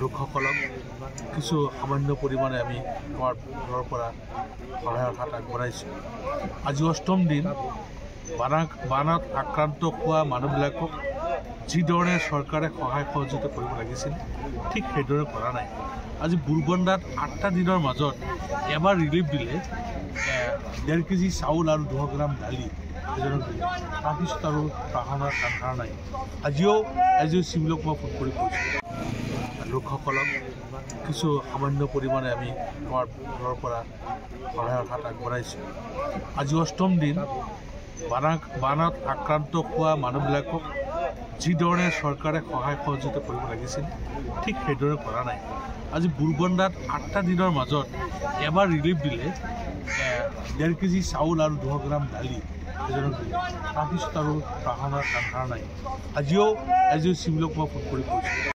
লোকসকলক কিছু সামান্য পৰিমাণে আমি আমাৰ ঘৰৰ পৰা সহায়ৰ হাত আগবঢ়াইছোঁ। আজি অষ্টম দিন বানত আক্ৰান্ত হোৱা মানুহবিলাকক যিধৰণে চৰকাৰে সহায় সহযোগিতা কৰিব লাগিছিল ঠিক সেইদৰে কৰা নাই। আজি বুৰবন্দাত 8টা দিনৰ মাজত এবাৰ ৰিলিফ দিলে 1.5 কেজি চাউল আৰু 200 গ্ৰাম দালি এজনক দিলে, তাৰপিছত আৰু বাহনৰ কাম নাই। আজিও চিভিলক মই ফোন কৰি কৈছোঁ লোকসকলক কিছু সামান্য পৰিমাণে আমি আমাৰ ঘৰৰ পৰা সহায়ৰ হাত আগবঢ়াইছোঁ। আজি অষ্টম দিন বানত আক্ৰান্ত হোৱা মানুহবিলাকক যিধৰণে চৰকাৰে সহায় সহযোগিতা কৰিব লাগিছিল ঠিক সেইদৰে কৰা নাই। আজি বুৰবন্দাত 8টা দিনৰ মাজত এবাৰ ৰিলিফ দিলে 1.5 কেজি চাউল আৰু 200 গ্ৰাম দালি এজনক দিলে, তাৰপিছত আৰু বাহনৰ কাম নাই। আজিও চিভিলক মই ফোন কৰি কৈছোঁ।